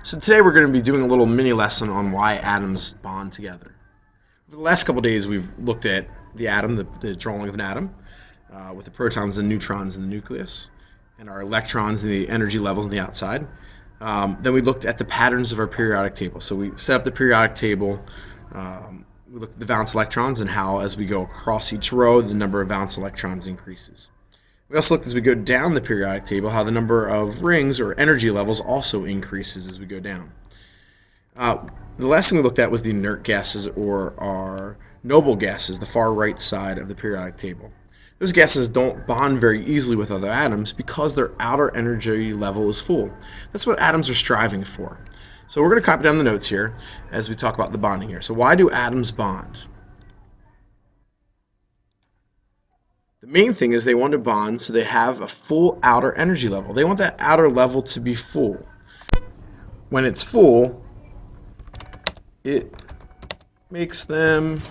So today we're going to be doing a little mini lesson on why atoms bond together. For the last couple of days we've looked at the atom, the drawing of an atom, with the protons and neutrons in the nucleus, and our electrons and the energy levels on the outside. Then we looked at the patterns of our periodic table. So we set up the periodic table, we looked at the valence electrons and how as we go across each row the number of valence electrons increases. We also looked as we go down the periodic table how the number of rings or energy levels also increases as we go down. The last thing we looked at was the inert gases, or our noble gases, the far right side of the periodic table. Those gases don't bond very easily with other atoms because their outer energy level is full. That's what atoms are striving for. So we're going to copy down the notes here as we talk about the bonding here. So why do atoms bond? The main thing is they want to bond so they have a full outer energy level. They want that outer level to be full. When it's full, it makes them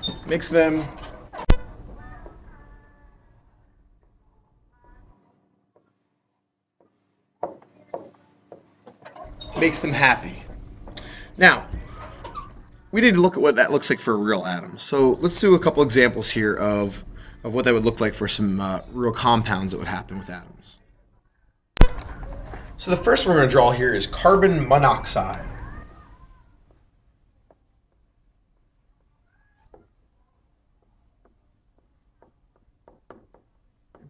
happy. Now, we need to look at what that looks like for a real atom. So let's do a couple examples here of what that would look like for some real compounds that would happen with atoms. So the first one we're going to draw here is carbon monoxide.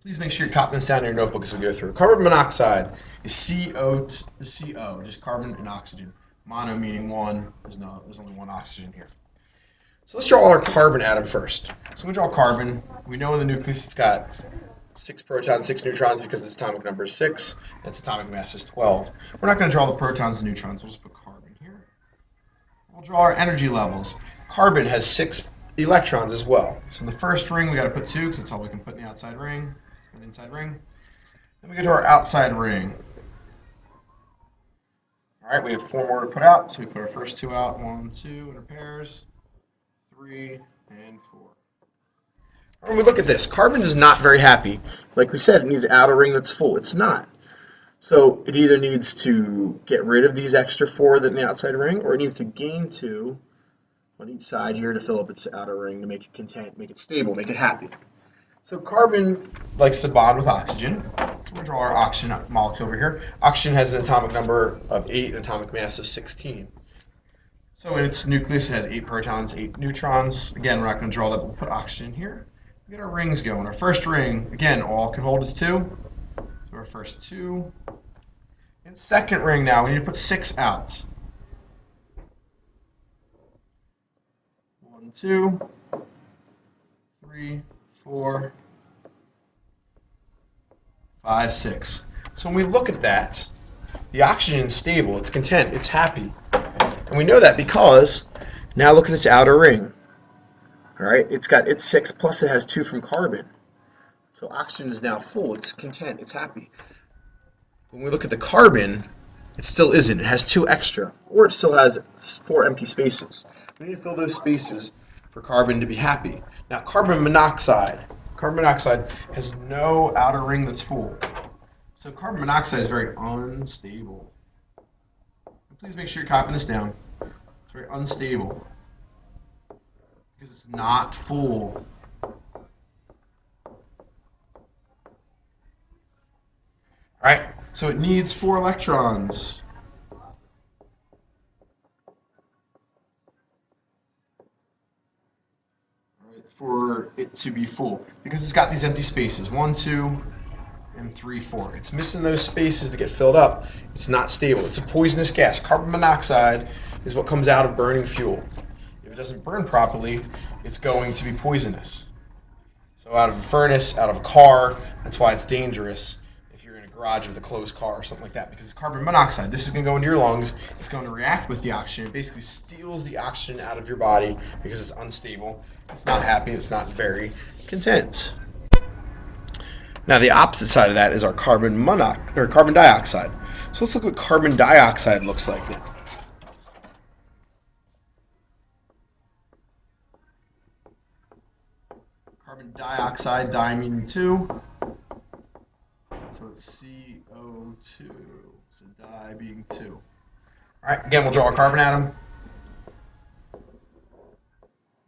Please make sure you're copying this down in your notebook as we go through. Carbon monoxide is CO, just carbon and oxygen. Mono meaning one. There's only one oxygen here. So let's draw our carbon atom first. So we draw carbon. We know in the nucleus it's got 6 protons, 6 neutrons because its atomic number is 6, and its atomic mass is 12. We're not going to draw the protons and neutrons. We'll just put carbon here. We'll draw our energy levels. Carbon has 6 electrons as well. So in the first ring, we got to put 2 because that's all we can put in the outside ring, an inside ring. Then we go to our outside ring. All right, we have 4 more to put out, so we put our first 2 out. 1, 2 in our pairs. 3, and 4. When we look at this, carbon is not very happy. Like we said, it needs an outer ring that's full. It's not. So it either needs to get rid of these extra 4 that in the outside ring, or it needs to gain 2 on each side here to fill up its outer ring to make it content, make it stable, make it happy. So carbon likes to bond with oxygen. So we'll draw our oxygen molecule over here. Oxygen has an atomic number of 8, an atomic mass of 16. So in its nucleus, it has 8 protons, 8 neutrons. Again, we're not going to draw that, but we'll put oxygen here. We get our rings going. Our first ring, again, all it can hold is 2. So our first 2. And second ring now, we need to put 6 out. 1, 2, 3, 4, 5, 6. So when we look at that, the oxygen is stable, it's content, it's happy. And we know that because, now look at its outer ring. All right, it's got its 6 plus it has 2 from carbon. So oxygen is now full, it's content, it's happy. When we look at the carbon, it still isn't. It has 2 extra, or it still has 4 empty spaces. We need to fill those spaces for carbon to be happy. Now carbon monoxide has no outer ring that's full. So carbon monoxide is very unstable. Please make sure you're copying this down. It's very unstable because it's not full. All right, so it needs 4 electrons. For it to be full because it's got these empty spaces 1, 2, and 3, 4. It's missing those spaces to get filled up. It's not stable. It's a poisonous gas. Carbon monoxide is what comes out of burning fuel. If it doesn't burn properly, it's going to be poisonous. So out of a furnace, out of a car, that's why it's dangerous if you're in a garage with a closed car or something like that, because it's carbon monoxide. This is going to go into your lungs. It's going to react with the oxygen. It basically steals the oxygen out of your body because it's unstable. It's not happy. It's not very content. Now the opposite side of that is our carbon dioxide. So let's look what carbon dioxide looks like now. Carbon dioxide, di meaning 2. So it's CO2. So di being 2. All right, again, we'll draw a carbon atom.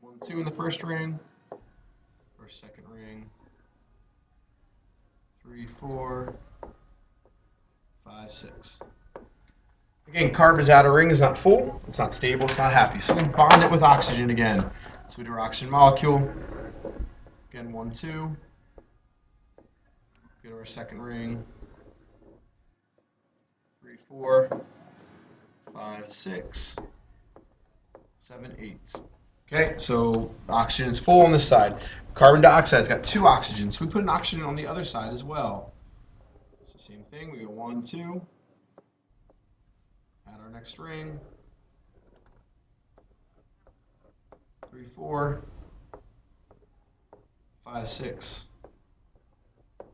1, 2 in the first ring, or second ring, 3, 4, 5, 6. Again, carbon's outer ring is not full, it's not stable, it's not happy. So we bond it with oxygen again. So we do our oxygen molecule. Again, 1, 2. Go to our second ring. 3, 4, 5, 6, 7, 8. Okay, so oxygen is full on this side. Carbon dioxide's got 2 oxygens, so we put an oxygen on the other side as well. It's the same thing. We go 1, 2. Add our next ring. 3, 4, 5, 6,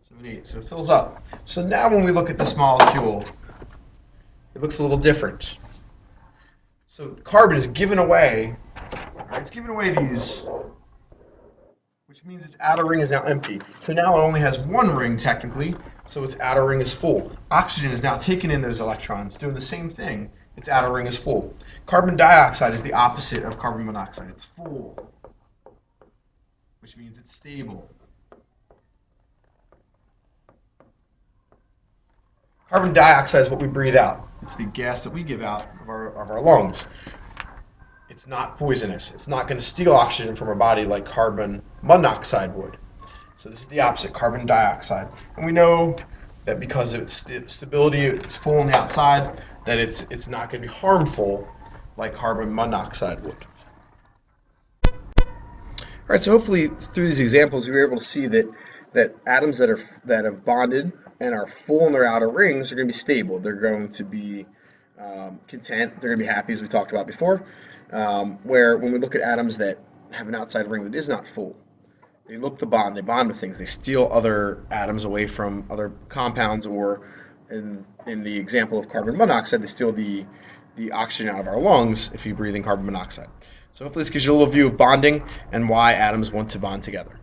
7, 8. So it fills up. So now when we look at this molecule, it looks a little different. So carbon is given away. Right, it's giving away these, which means its outer ring is now empty. So now it only has 1 ring technically, so its outer ring is full. Oxygen is now taking in those electrons, doing the same thing. Its outer ring is full. Carbon dioxide is the opposite of carbon monoxide. It's full, which means it's stable. Carbon dioxide is what we breathe out. It's the gas that we give out of our lungs. It's not poisonous. It's not going to steal oxygen from our body like carbon monoxide would. So this is the opposite, carbon dioxide. And we know that because of its stability, it's full on the outside, that it's not going to be harmful like carbon monoxide would. All right, so hopefully through these examples, we were able to see that atoms that have bonded and are full in their outer rings are going to be stable. They're going to be content. They're going to be happy, as we talked about before. Where when we look at atoms that have an outside ring that is not full, they look to bond. They bond with things. They steal other atoms away from other compounds, or in the example of carbon monoxide, they steal the oxygen out of our lungs if you breathe in carbon monoxide. So hopefully this gives you a little view of bonding and why atoms want to bond together.